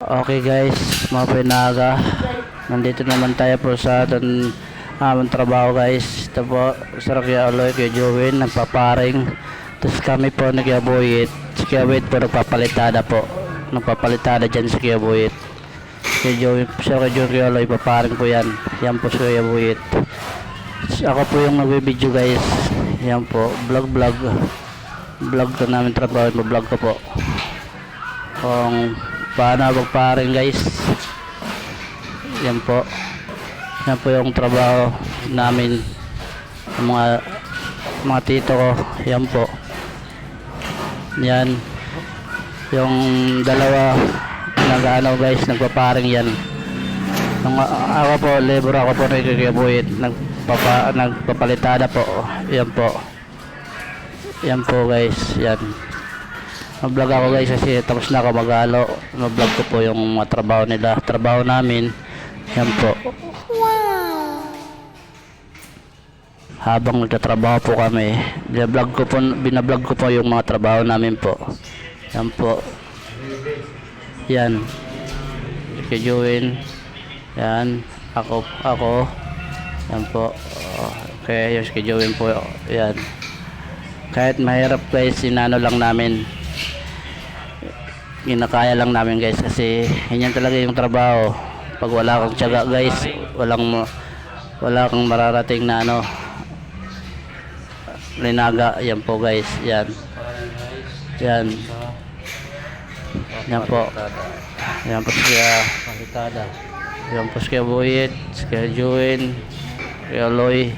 Okay guys, mga pinaga. Nandito naman tayo po sa aming trabaho guys. Ito po, sa Kuya Aloy, Kuya Joel, nagpaparing. Tapos kami po nag-Kuya Si Kuya Boyet po nagpapalitada po. Nagpapalitada dyan si Kuya Boyet. Kuya Joel, sa Kuya Aloy, paparing po yan. Yan po si Kuya Boyet. Ako po yung nag-video guys. Yan po, vlog ko namin trabaho, vlog ko po kung paano magparing guys. Yan po yung trabaho namin ng mga tito ko. Yan po, yan yung dalawa nag-ano guys, nagpaparing yan. Ako po, labor ako po nagkakabuhit, nagpapalitada po. Yan po guys, yan. Mag-vlog ako guys kasi tapos na ako mag-alo. Mag-vlog ko po yung mga trabaho nila, trabaho namin. Yan po. Habang nagtatrabaho po kami, binablog ko po yung mga trabaho namin po. Yan po. Yan. Si Joel. Yan. Ako. Yan po. Okay, yung si Joel po. Yan. Kahit mahirap guys, sinano lang namin. Ginakaya lang namin guys kasi yan talaga yung trabaho. Pag wala kang tiyaga guys, wala kang mararating na linaga. Yan po guys, yan po siya palitada. Yan po siya Boyet, siya Joel, siya Aloy.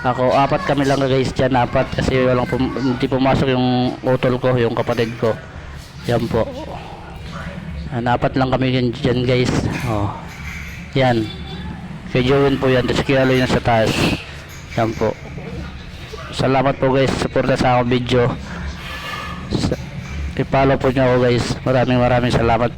Ako, apat kami lang guys dyan, apat kasi hindi pumasok yung utol ko, yung kapatid ko. Yan po, apat lang kami dyan guys. Yan, kay Joel po yan, tapos kay Aloy na sa taas. Yan po, salamat po guys, suporta sa akong video. I-follow po nyo ako guys, maraming salamat.